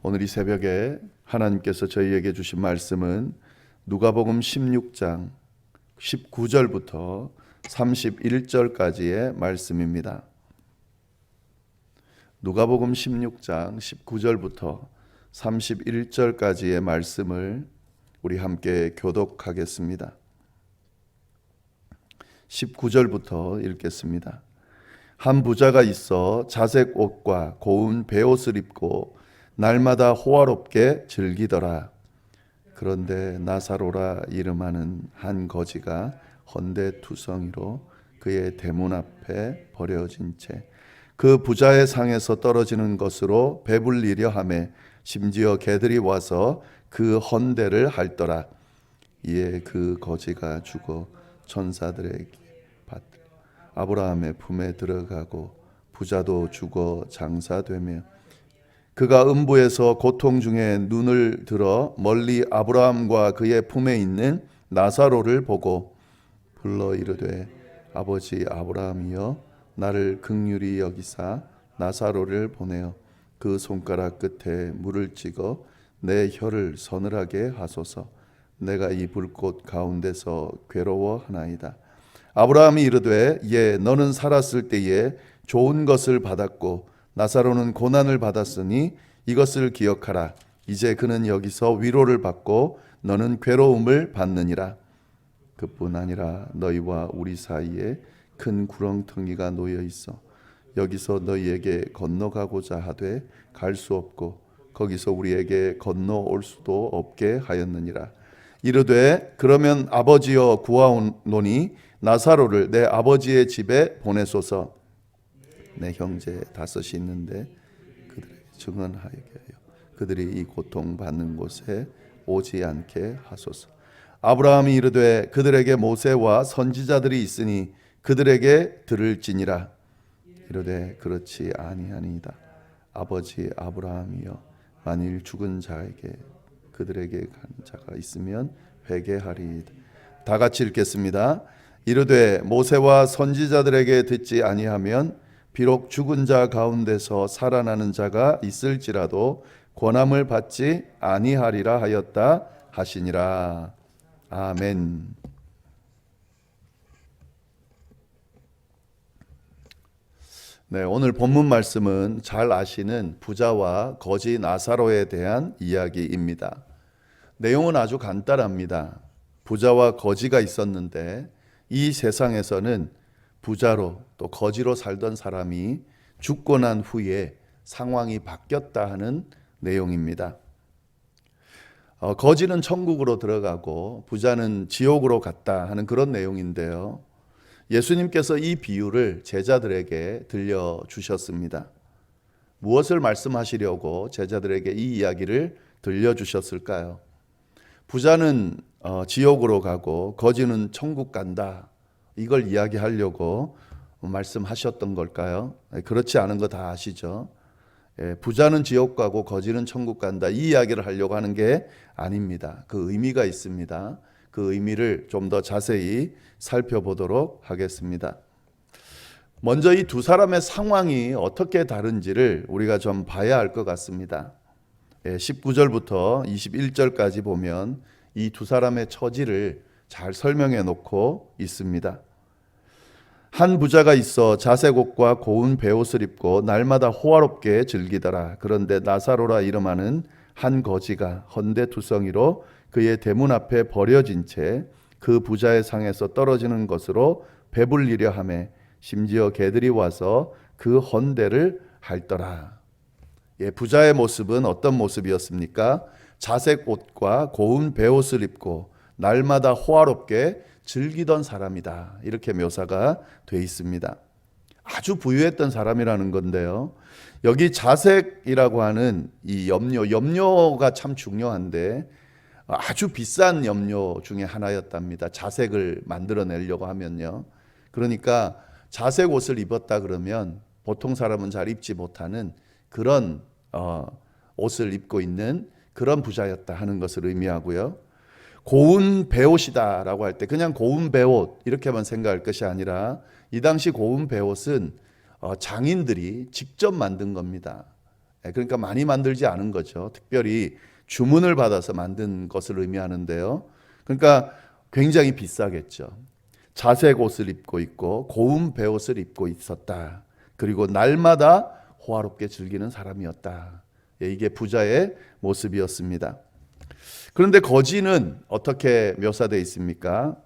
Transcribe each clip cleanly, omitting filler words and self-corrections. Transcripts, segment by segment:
오늘 이 새벽에 하나님께서 저희에게 주신 말씀은 누가복음 16장 19절부터 31절까지의 말씀입니다. 누가복음 16장 19절부터 31절까지의 말씀을 우리 함께 교독하겠습니다. 19절부터 읽겠습니다. 한 부자가 있어 자색 옷과 고운 베옷을 입고 날마다 호화롭게 즐기더라. 그런데 나사로라 이름하는 한 거지가 헌데투성이로 그의 대문 앞에 버려진 채 그 부자의 상에서 떨어지는 것으로 배불리려 하매 심지어 개들이 와서 그 헌대를 핥더라. 이에 그 거지가 죽어 천사들에게 받들어 아브라함의 품에 들어가고 부자도 죽어 장사되며 그가 음부에서 고통 중에 눈을 들어 멀리 아브라함과 그의 품에 있는 나사로를 보고 불러 이르되 아버지 아브라함이여 나를 긍휼히 여기사 나사로를 보내어 그 손가락 끝에 물을 찍어 내 혀를 서늘하게 하소서. 내가 이 불꽃 가운데서 괴로워하나이다. 아브라함이 이르되 예 너는 살았을 때에 좋은 것을 받았고 나사로는 고난을 받았으니 이것을 기억하라. 이제 그는 여기서 위로를 받고 너는 괴로움을 받느니라. 그뿐 아니라 너희와 우리 사이에 큰 구렁텅이가 놓여 있어 여기서 너희에게 건너가고자 하되 갈 수 없고 거기서 우리에게 건너올 수도 없게 하였느니라. 이르되 그러면 아버지여 구하오노니 나사로를 내 아버지의 집에 보내소서. 내 형제 다섯이 있는데 그들에게 증언하게 하여 그들이 이 고통받는 곳에 오지 않게 하소서. 아브라함이 이르되 그들에게 모세와 선지자들이 있으니 그들에게 들을지니라. 이르되 그렇지 아니하니이다. 아버지 아브라함이여 만일 죽은 자에게 그들에게 간 자가 있으면 회개하리이다. 다 같이 읽겠습니다. 이르되 모세와 선지자들에게 듣지 아니하면 비록 죽은 자 가운데서 살아나는 자가 있을지라도 권함을 받지 아니하리라 하였다 하시니라. 아멘. 네, 오늘 본문 말씀은 잘 아시는 부자와 거지 나사로에 대한 이야기입니다. 내용은 아주 간단합니다. 부자와 거지가 있었는데 이 세상에서는 부자로 또 거지로 살던 사람이 죽고 난 후에 상황이 바뀌었다 하는 내용입니다. 거지는 천국으로 들어가고 부자는 지옥으로 갔다 하는 그런 내용인데요. 예수님께서 이 비유를 제자들에게 들려주셨습니다. 무엇을 말씀하시려고 제자들에게 이 이야기를 들려주셨을까요? 부자는 지옥으로 가고 거지는 천국 간다. 이걸 이야기하려고 말씀하셨던 걸까요? 그렇지 않은 거 다 아시죠? 부자는 지옥 가고 거지는 천국 간다. 이 이야기를 하려고 하는 게 아닙니다. 그 의미가 있습니다. 그 의미를 좀 더 자세히 살펴보도록 하겠습니다. 먼저 이 두 사람의 상황이 어떻게 다른지를 우리가 좀 봐야 할 것 같습니다. 19절부터 21절까지 보면 이 두 사람의 처지를 잘 설명해 놓고 있습니다. 한 부자가 있어 자색 옷과 고운 베옷을 입고 날마다 호화롭게 즐기더라. 그런데 나사로라 이름하는 한 거지가 헌데투성이로 그의 대문 앞에 버려진 채 그 부자의 상에서 떨어지는 것으로 배불리려 하매 심지어 개들이 와서 그 헌대를 핥더라. 부자의 모습은 어떤 모습이었습니까? 자색 옷과 고운 베옷을 입고 날마다 호화롭게 즐기던 사람이다. 이렇게 묘사가 되어 있습니다. 아주 부유했던 사람이라는 건데요. 여기 자색이라고 하는 이 염료가 참 중요한데 아주 비싼 염료 중에 하나였답니다. 자색을 만들어내려고 하면요. 그러니까 자색 옷을 입었다 그러면 보통 사람은 잘 입지 못하는 그런 옷을 입고 있는 그런 부자였다 하는 것을 의미하고요. 고운 베옷이다라고 할 때 그냥 고운 베옷 이렇게만 생각할 것이 아니라 이 당시 고운 베옷은 장인들이 직접 만든 겁니다. 그러니까 많이 만들지 않은 거죠. 특별히 주문을 받아서 만든 것을 의미하는데요. 그러니까 굉장히 비싸겠죠. 자색 옷을 입고 있고 고운 베옷을 입고 있었다. 그리고 날마다 호화롭게 즐기는 사람이었다. 이게 부자의 모습이었습니다. 그런데 거지는 어떻게 묘사되어 있습니까?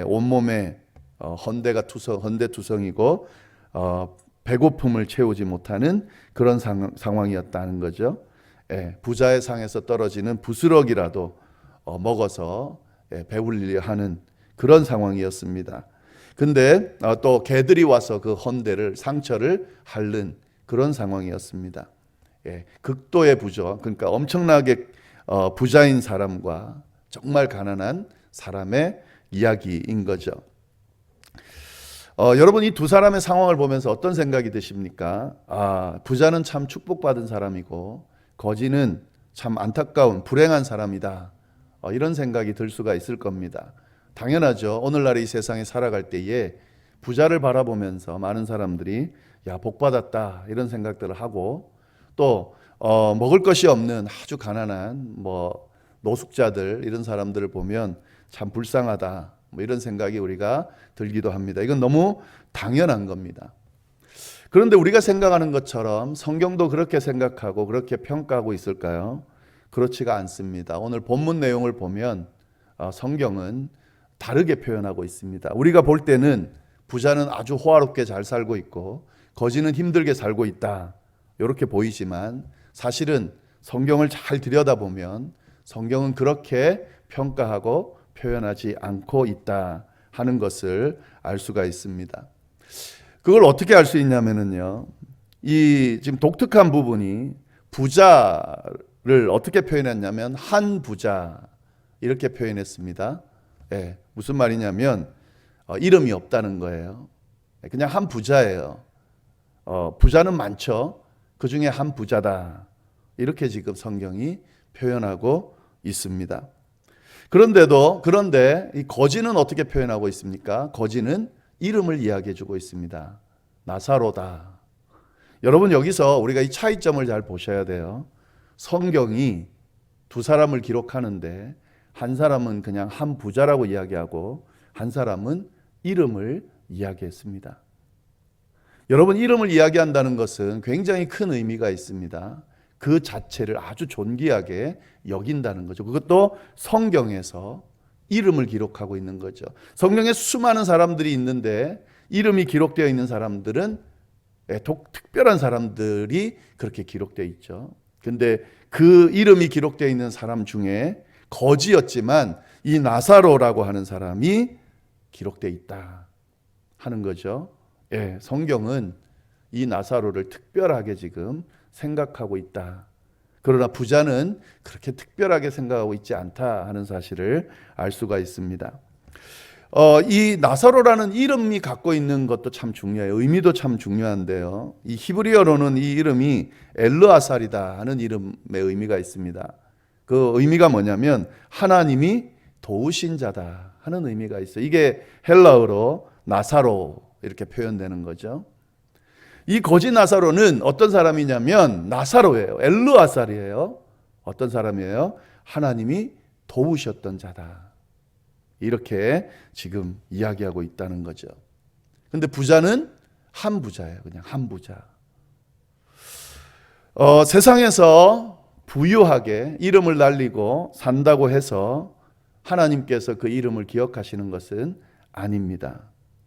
온몸에 헌데투성이고 배고픔을 채우지 못하는 그런 상황이었다는 거죠. 부자의 상에서 떨어지는 부스러기라도 먹어서 배불리려 하는 그런 상황이었습니다. 근데 또 개들이 와서 그 상처를 핥는 그런 상황이었습니다. 극도의 부조, 그러니까 엄청나게 부자인 사람과 정말 가난한 사람의 이야기인 거죠. 여러분 이 두 사람의 상황을 보면서 어떤 생각이 드십니까? 부자는 참 축복받은 사람이고 거지는 참 안타까운 불행한 사람이다. 이런 생각이 들 수가 있을 겁니다. 당연하죠. 오늘날 이 세상에 살아갈 때에 부자를 바라보면서 많은 사람들이 야, 복받았다 이런 생각들을 하고 또 먹을 것이 없는 아주 가난한 노숙자들 이런 사람들을 보면 참 불쌍하다 이런 생각이 우리가 들기도 합니다. 이건 너무 당연한 겁니다. 그런데 우리가 생각하는 것처럼 성경도 그렇게 생각하고 그렇게 평가하고 있을까요? 그렇지가 않습니다. 오늘 본문 내용을 보면 성경은 다르게 표현하고 있습니다. 우리가 볼 때는 부자는 아주 호화롭게 잘 살고 있고 거지는 힘들게 살고 있다 이렇게 보이지만 사실은 성경을 잘 들여다보면 성경은 그렇게 평가하고 표현하지 않고 있다 하는 것을 알 수가 있습니다. 그걸 어떻게 알 수 있냐면요. 이 지금 독특한 부분이 부자를 어떻게 표현했냐면 한 부자 이렇게 표현했습니다. 무슨 말이냐면 이름이 없다는 거예요. 그냥 한 부자예요. 부자는 많죠. 그 중에 한 부자다. 이렇게 지금 성경이 표현하고 있습니다. 그런데 이 거지는 어떻게 표현하고 있습니까? 거지는 이름을 이야기해 주고 있습니다. 나사로다. 여러분 여기서 우리가 이 차이점을 잘 보셔야 돼요. 성경이 두 사람을 기록하는데 한 사람은 그냥 한 부자라고 이야기하고 한 사람은 이름을 이야기했습니다. 여러분 이름을 이야기한다는 것은 굉장히 큰 의미가 있습니다. 그 자체를 아주 존귀하게 여긴다는 거죠. 그것도 성경에서 이름을 기록하고 있는 거죠. 성경에 수많은 사람들이 있는데 이름이 기록되어 있는 사람들은 특별한 사람들이 그렇게 기록되어 있죠. 근데 그 이름이 기록되어 있는 사람 중에 거지였지만 이 나사로라고 하는 사람이 기록되어 있다 하는 거죠. 성경은 이 나사로를 특별하게 지금 생각하고 있다. 그러나 부자는 그렇게 특별하게 생각하고 있지 않다 하는 사실을 알 수가 있습니다. 이 나사로라는 이름이 갖고 있는 것도 참 중요해요. 의미도 참 중요한데요. 이 히브리어로는 이 이름이 엘르아살이다 하는 이름의 의미가 있습니다. 그 의미가 뭐냐면 하나님이 도우신 자다 하는 의미가 있어요. 이게 헬라어로 나사로 이렇게 표현되는 거죠. 이 거지 나사로는 어떤 사람이냐면 나사로예요. 엘르아살이에요. 어떤 사람이에요? 하나님이 도우셨던 자다. 이렇게 지금 이야기하고 있다는 거죠. 근데 부자는 한 부자예요. 그냥 한 부자. 세상에서 부유하게 이름을 날리고 산다고 해서 하나님께서 그 이름을 기억하시는 것은 아닙니다.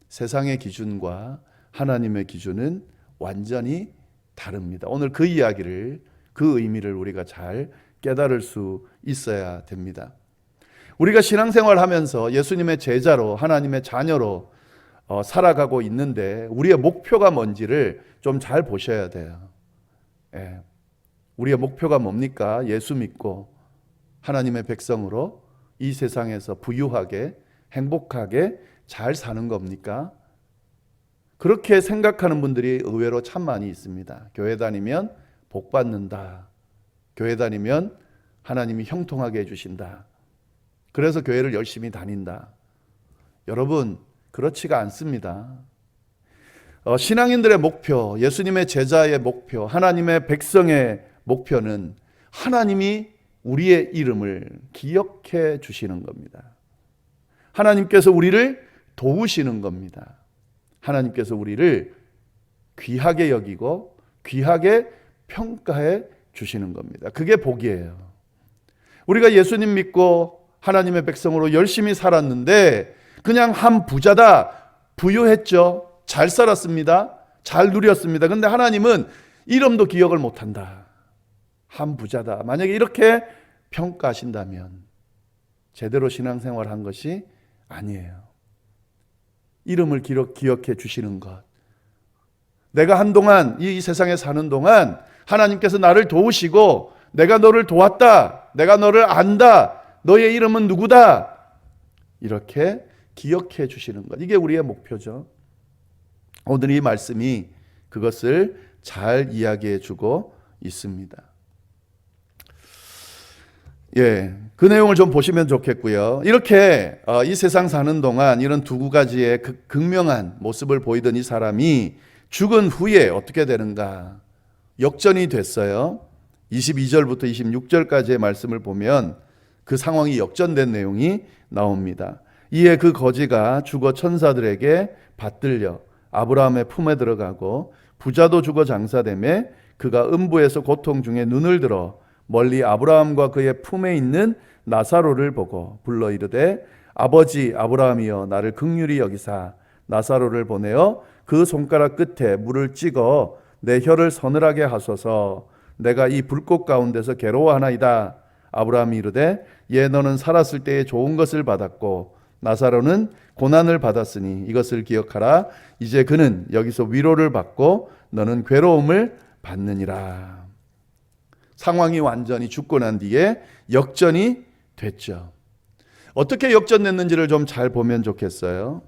세상의 기준과 하나님의 기준은 완전히 다릅니다. 오늘 그 이야기를, 그 의미를 우리가 잘 깨달을 수 있어야 됩니다. 우리가 신앙생활 하면서 예수님의 제자로 하나님의 자녀로 살아가고 있는데 우리의 목표가 뭔지를 좀 잘 보셔야 돼요. 우리의 목표가 뭡니까? 예수 믿고 하나님의 백성으로 이 세상에서 부유하게 행복하게 잘 사는 겁니까? 그렇게 생각하는 분들이 의외로 참 많이 있습니다. 교회 다니면 복 받는다. 교회 다니면 하나님이 형통하게 해주신다. 그래서 교회를 열심히 다닌다. 여러분, 그렇지가 않습니다. 신앙인들의 목표, 예수님의 제자의 목표, 하나님의 백성의 목표는 하나님이 우리의 이름을 기억해 주시는 겁니다. 하나님께서 우리를 도우시는 겁니다. 하나님께서 우리를 귀하게 여기고 귀하게 평가해 주시는 겁니다. 그게 복이에요. 우리가 예수님 믿고 하나님의 백성으로 열심히 살았는데 그냥 한 부자다, 부유했죠. 잘 살았습니다. 잘 누렸습니다. 근데 하나님은 이름도 기억을 못한다. 한 부자다. 만약에 이렇게 평가하신다면 제대로 신앙생활 한 것이 아니에요. 이름을 기억해 주시는 것. 내가 한동안 이 세상에 사는 동안 하나님께서 나를 도우시고 내가 너를 도왔다. 내가 너를 안다. 너의 이름은 누구다. 이렇게 기억해 주시는 것. 이게 우리의 목표죠. 오늘 이 말씀이 그것을 잘 이야기해 주고 있습니다. 그 내용을 좀 보시면 좋겠고요. 이렇게 이 세상 사는 동안 이런 두 가지의 극명한 모습을 보이던 이 사람이 죽은 후에 어떻게 되는가? 역전이 됐어요. 22절부터 26절까지의 말씀을 보면 그 상황이 역전된 내용이 나옵니다. 이에 그 거지가 죽어 천사들에게 받들려 아브라함의 품에 들어가고 부자도 죽어 장사되매 그가 음부에서 고통 중에 눈을 들어 멀리 아브라함과 그의 품에 있는 나사로를 보고 불러 이르되 아버지 아브라함이여 나를 긍휼히 여기사 나사로를 보내어 그 손가락 끝에 물을 찍어 내 혀를 서늘하게 하소서 내가 이 불꽃 가운데서 괴로워하나이다. 아브라함이 이르되 예 너는 살았을 때에 좋은 것을 받았고 나사로는 고난을 받았으니 이것을 기억하라. 이제 그는 여기서 위로를 받고 너는 괴로움을 받느니라. 상황이 완전히 죽고 난 뒤에 역전이 됐죠. 어떻게 역전됐는지를 좀 잘 보면 좋겠어요.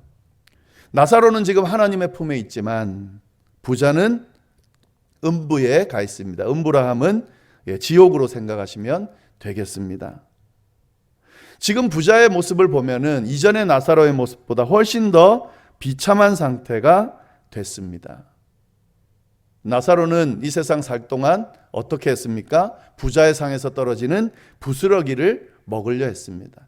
나사로는 지금 하나님의 품에 있지만 부자는 음부에 가 있습니다. 음부라 함은 지옥으로 생각하시면 되겠습니다. 지금 부자의 모습을 보면은 이전의 나사로의 모습보다 훨씬 더 비참한 상태가 됐습니다. 나사로는 이 세상 살 동안 어떻게 했습니까? 부자의 상에서 떨어지는 부스러기를 먹으려 했습니다.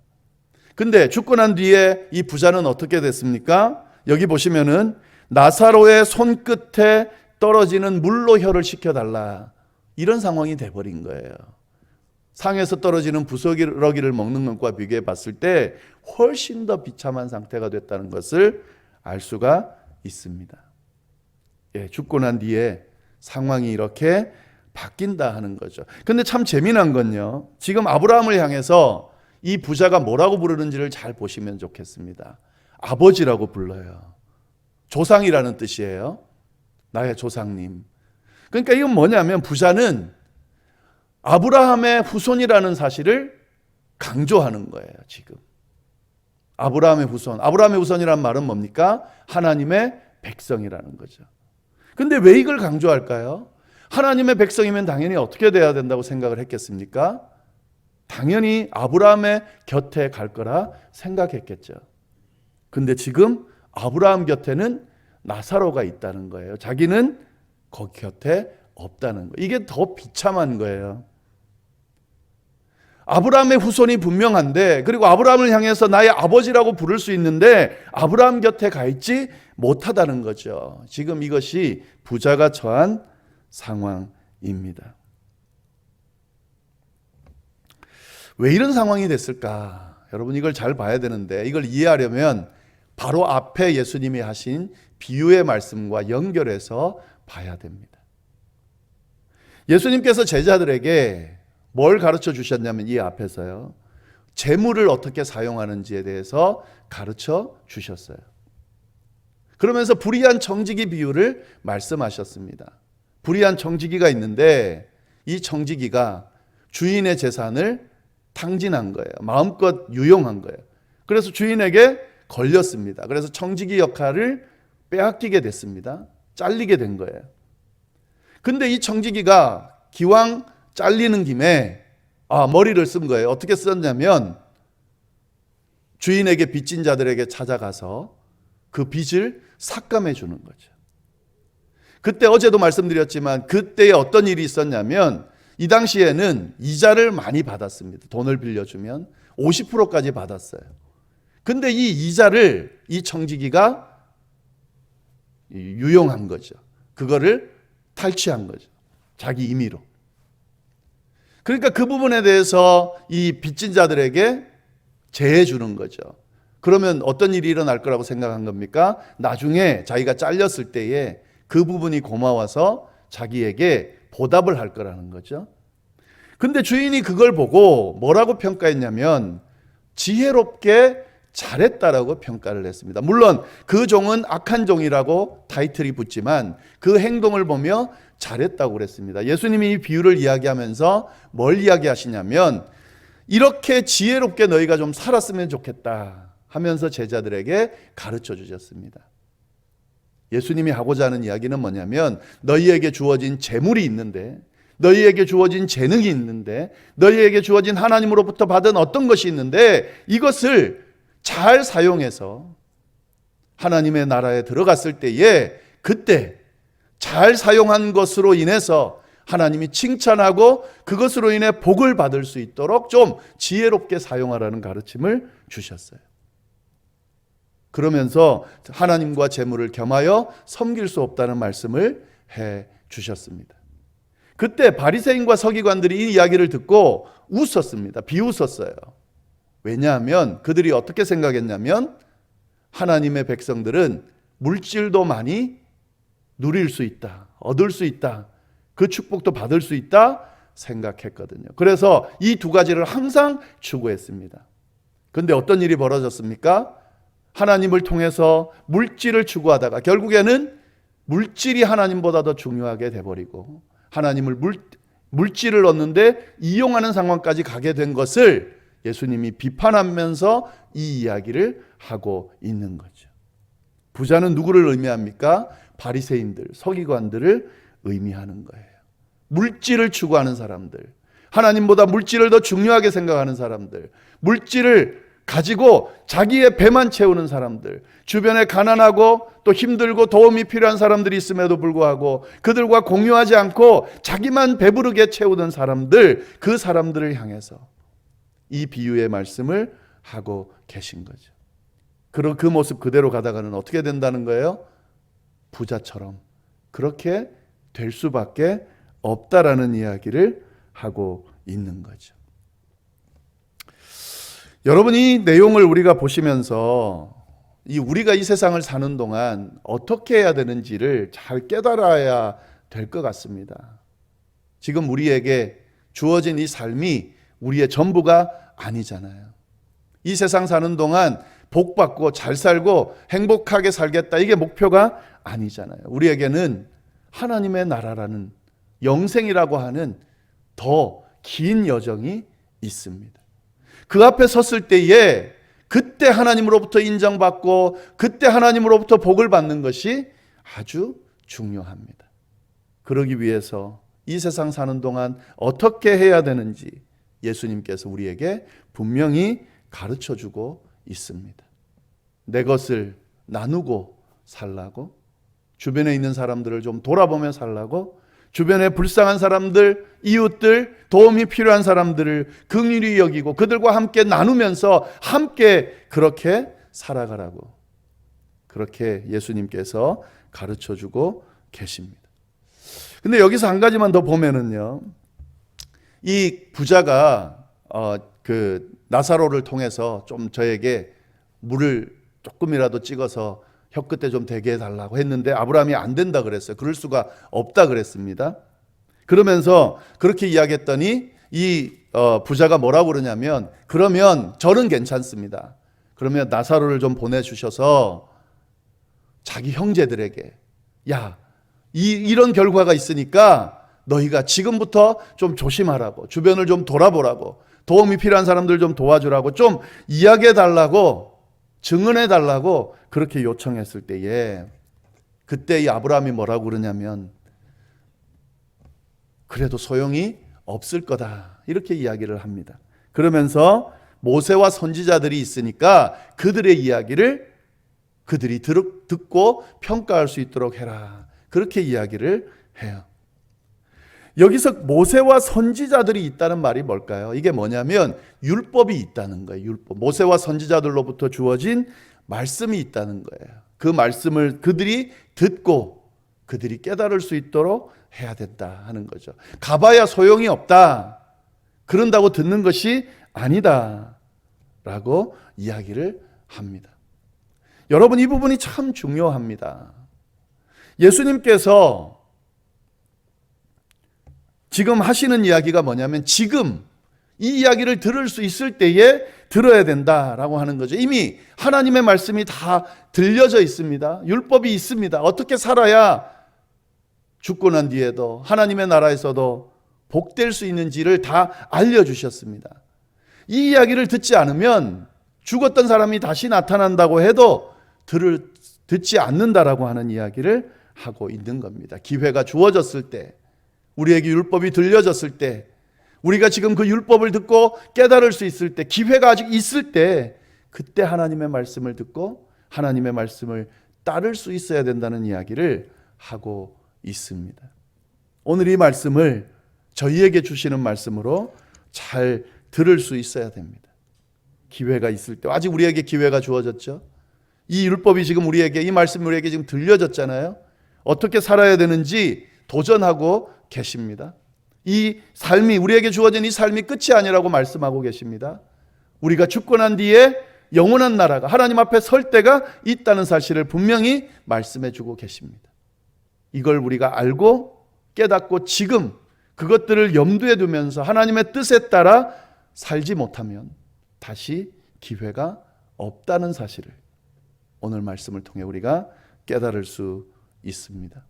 근데 죽고 난 뒤에 이 부자는 어떻게 됐습니까? 여기 보시면은 나사로의 손끝에 떨어지는 물로 혀를 식혀달라. 이런 상황이 돼버린 거예요. 상에서 떨어지는 부스러기를 먹는 것과 비교해 봤을 때 훨씬 더 비참한 상태가 됐다는 것을 알 수가 있습니다. 죽고 난 뒤에 상황이 이렇게 바뀐다 하는 거죠. 근데 참 재미난 건요. 지금 아브라함을 향해서 이 부자가 뭐라고 부르는지를 잘 보시면 좋겠습니다. 아버지라고 불러요. 조상이라는 뜻이에요. 나의 조상님. 그러니까 이건 뭐냐면 부자는 아브라함의 후손이라는 사실을 강조하는 거예요. 지금 아브라함의 후손. 아브라함의 후손이라는 말은 뭡니까? 하나님의 백성이라는 거죠. 근데 왜 이걸 강조할까요? 하나님의 백성이면 당연히 어떻게 돼야 된다고 생각을 했겠습니까? 당연히 아브라함의 곁에 갈 거라 생각했겠죠. 근데 지금 아브라함 곁에는 나사로가 있다는 거예요. 자기는 거기 곁에 없다는 거예요. 이게 더 비참한 거예요. 아브라함의 후손이 분명한데, 그리고 아브라함을 향해서 나의 아버지라고 부를 수 있는데 아브라함 곁에 가 있지 못하다는 거죠. 지금 이것이 부자가 처한 상황입니다. 왜 이런 상황이 됐을까? 여러분 이걸 잘 봐야 되는데, 이걸 이해하려면 바로 앞에 예수님이 하신 비유의 말씀과 연결해서 봐야 됩니다. 예수님께서 제자들에게 뭘 가르쳐 주셨냐면 이 앞에서요, 재물을 어떻게 사용하는지에 대해서 가르쳐 주셨어요. 그러면서 불의한 청지기 비유를 말씀하셨습니다. 불의한 청지기가 있는데 이 청지기가 주인의 재산을 탕진한 거예요. 마음껏 유용한 거예요. 그래서 주인에게 걸렸습니다. 그래서 청지기 역할을 빼앗기게 됐습니다. 잘리게 된 거예요. 근데 이 청지기가 기왕 잘리는 김에 머리를 쓴 거예요. 어떻게 썼냐면 주인에게 빚진 자들에게 찾아가서 그 빚을 삭감해 주는 거죠. 그때 어제도 말씀드렸지만 그때에 어떤 일이 있었냐면 이 당시에는 이자를 많이 받았습니다. 돈을 빌려주면 50%까지 받았어요. 근데 이 이자를 이 청지기가 유용한 거죠. 그거를 탈취한 거죠. 자기 임의로. 그러니까 그 부분에 대해서 이 빚진 자들에게 재해 주는 거죠. 그러면 어떤 일이 일어날 거라고 생각한 겁니까? 나중에 자기가 잘렸을 때에 그 부분이 고마워서 자기에게 보답을 할 거라는 거죠. 근데 주인이 그걸 보고 뭐라고 평가했냐면 지혜롭게 잘했다라고 평가를 했습니다. 물론 그 종은 악한 종이라고 타이틀이 붙지만 그 행동을 보며 잘했다고 그랬습니다. 예수님이 이 비유를 이야기하면서 뭘 이야기하시냐면 이렇게 지혜롭게 너희가 좀 살았으면 좋겠다 하면서 제자들에게 가르쳐 주셨습니다. 예수님이 하고자 하는 이야기는 뭐냐면 너희에게 주어진 재물이 있는데, 너희에게 주어진 재능이 있는데, 너희에게 주어진 하나님으로부터 받은 어떤 것이 있는데 이것을 잘 사용해서 하나님의 나라에 들어갔을 때에 그때 잘 사용한 것으로 인해서 하나님이 칭찬하고 그것으로 인해 복을 받을 수 있도록 좀 지혜롭게 사용하라는 가르침을 주셨어요. 그러면서 하나님과 재물을 겸하여 섬길 수 없다는 말씀을 해 주셨습니다. 그때 바리새인과 서기관들이 이 이야기를 듣고 웃었습니다. 비웃었어요. 왜냐하면 그들이 어떻게 생각했냐면 하나님의 백성들은 물질도 많이 누릴 수 있다, 얻을 수 있다, 그 축복도 받을 수 있다 생각했거든요. 그래서 이 두 가지를 항상 추구했습니다. 그런데 어떤 일이 벌어졌습니까? 하나님을 통해서 물질을 추구하다가 결국에는 물질이 하나님보다 더 중요하게 돼버리고 하나님을 물질을 얻는데 이용하는 상황까지 가게 된 것을 예수님이 비판하면서 이 이야기를 하고 있는 거죠. 부자는 누구를 의미합니까? 바리새인들, 서기관들을 의미하는 거예요. 물질을 추구하는 사람들, 하나님보다 물질을 더 중요하게 생각하는 사람들, 물질을 가지고 자기의 배만 채우는 사람들, 주변에 가난하고 또 힘들고 도움이 필요한 사람들이 있음에도 불구하고 그들과 공유하지 않고 자기만 배부르게 채우던 사람들, 그 사람들을 향해서 이 비유의 말씀을 하고 계신 거죠. 그리고 그 모습 그대로 가다가는 어떻게 된다는 거예요? 부자처럼 그렇게 될 수밖에 없다라는 이야기를 하고 있는 거죠. 여러분, 이 내용을 우리가 보시면서 우리가 이 세상을 사는 동안 어떻게 해야 되는지를 잘 깨달아야 될 것 같습니다. 지금 우리에게 주어진 이 삶이 우리의 전부가 아니잖아요. 이 세상 사는 동안 복 받고 잘 살고 행복하게 살겠다, 이게 목표가 아니잖아요. 우리에게는 하나님의 나라라는 영생이라고 하는 더 긴 여정이 있습니다. 그 앞에 섰을 때에 그때 하나님으로부터 인정받고 그때 하나님으로부터 복을 받는 것이 아주 중요합니다. 그러기 위해서 이 세상 사는 동안 어떻게 해야 되는지 예수님께서 우리에게 분명히 가르쳐주고 있습니다. 내 것을 나누고 살라고, 주변에 있는 사람들을 좀 돌아보며 살라고, 주변에 불쌍한 사람들, 이웃들, 도움이 필요한 사람들을 긍휼히 여기고 그들과 함께 나누면서 함께 그렇게 살아가라고, 그렇게 예수님께서 가르쳐주고 계십니다. 근데 여기서 한 가지만 더 보면은요, 이 부자가 그 나사로를 통해서 좀 저에게 물을 조금이라도 찍어서 혀끝에 좀 대게 해달라고 했는데 아브라함이 안 된다 그랬어요. 그럴 수가 없다 그랬습니다. 그러면서 그렇게 이야기했더니 이 부자가 뭐라고 그러냐면, 그러면 저는 괜찮습니다. 그러면 나사로를 좀 보내주셔서 자기 형제들에게, 야, 이런 결과가 있으니까 너희가 지금부터 좀 조심하라고, 주변을 좀 돌아보라고, 도움이 필요한 사람들 좀 도와주라고, 좀 이야기해달라고, 증언해달라고 그렇게 요청했을 때에 그때 이 아브라함이 뭐라고 그러냐면, 그래도 소용이 없을 거다, 이렇게 이야기를 합니다. 그러면서 모세와 선지자들이 있으니까 그들의 이야기를 그들이 듣고 평가할 수 있도록 해라, 그렇게 이야기를 해요. 여기서 모세와 선지자들이 있다는 말이 뭘까요? 이게 뭐냐면 율법이 있다는 거예요. 율법. 모세와 선지자들로부터 주어진 말씀이 있다는 거예요. 그 말씀을 그들이 듣고 그들이 깨달을 수 있도록 해야 된다 하는 거죠. 가봐야 소용이 없다. 그런다고 듣는 것이 아니다. 라고 이야기를 합니다. 여러분, 이 부분이 참 중요합니다. 예수님께서 지금 하시는 이야기가 뭐냐면 지금 이 이야기를 들을 수 있을 때에 들어야 된다라고 하는 거죠. 이미 하나님의 말씀이 다 들려져 있습니다. 율법이 있습니다. 어떻게 살아야 죽고 난 뒤에도 하나님의 나라에서도 복될 수 있는지를 다 알려주셨습니다. 이 이야기를 듣지 않으면 죽었던 사람이 다시 나타난다고 해도 듣지 않는다라고 하는 이야기를 하고 있는 겁니다. 기회가 주어졌을 때, 우리에게 율법이 들려졌을 때, 우리가 지금 그 율법을 듣고 깨달을 수 있을 때, 기회가 아직 있을 때, 그때 하나님의 말씀을 듣고 하나님의 말씀을 따를 수 있어야 된다는 이야기를 하고 있습니다. 오늘 이 말씀을 저희에게 주시는 말씀으로 잘 들을 수 있어야 됩니다. 기회가 있을 때, 아직 우리에게 기회가 주어졌죠. 이 율법이 지금 우리에게, 이 말씀이 우리에게 지금 들려졌잖아요. 어떻게 살아야 되는지 도전하고 계십니다. 이 삶이, 우리에게 주어진 이 삶이 끝이 아니라고 말씀하고 계십니다. 우리가 죽고 난 뒤에 영원한 나라가, 하나님 앞에 설 때가 있다는 사실을 분명히 말씀해 주고 계십니다. 이걸 우리가 알고 깨닫고 지금 그것들을 염두에 두면서 하나님의 뜻에 따라 살지 못하면 다시 기회가 없다는 사실을 오늘 말씀을 통해 우리가 깨달을 수 있습니다.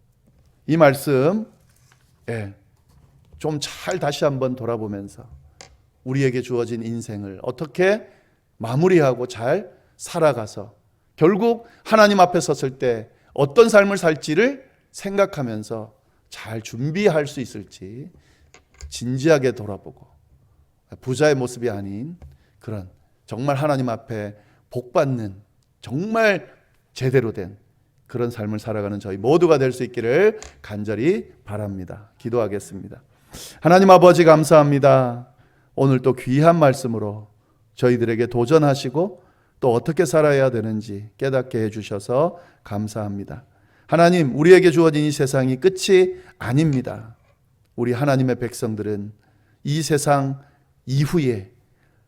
이 말씀 좀 잘 다시 한번 돌아보면서 우리에게 주어진 인생을 어떻게 마무리하고 잘 살아가서 결국 하나님 앞에 섰을 때 어떤 삶을 살지를 생각하면서 잘 준비할 수 있을지 진지하게 돌아보고, 부자의 모습이 아닌 그런 정말 하나님 앞에 복받는 정말 제대로 된 그런 삶을 살아가는 저희 모두가 될 수 있기를 간절히 바랍니다. 기도하겠습니다. 하나님 아버지, 감사합니다. 오늘 또 귀한 말씀으로 저희들에게 도전하시고 또 어떻게 살아야 되는지 깨닫게 해주셔서 감사합니다. 하나님, 우리에게 주어진 이 세상이 끝이 아닙니다. 우리 하나님의 백성들은 이 세상 이후에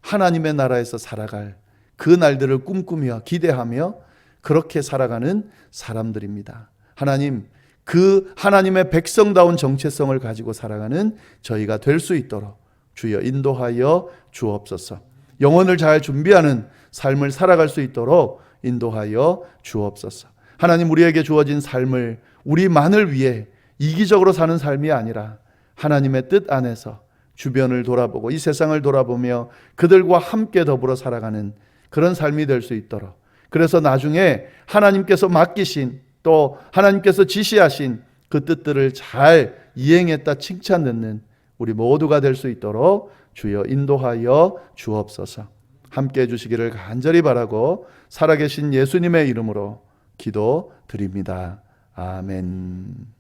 하나님의 나라에서 살아갈 그 날들을 꿈꾸며 기대하며 그렇게 살아가는 사람들입니다. 하나님, 그 하나님의 백성다운 정체성을 가지고 살아가는 저희가 될 수 있도록 주여 인도하여 주옵소서. 영혼을 잘 준비하는 삶을 살아갈 수 있도록 인도하여 주옵소서. 하나님, 우리에게 주어진 삶을 우리만을 위해 이기적으로 사는 삶이 아니라 하나님의 뜻 안에서 주변을 돌아보고 이 세상을 돌아보며 그들과 함께 더불어 살아가는 그런 삶이 될 수 있도록, 그래서 나중에 하나님께서 맡기신 또 하나님께서 지시하신 그 뜻들을 잘 이행했다 칭찬 듣는 우리 모두가 될 수 있도록 주여 인도하여 주옵소서. 함께 해주시기를 간절히 바라고 살아계신 예수님의 이름으로 기도드립니다. 아멘.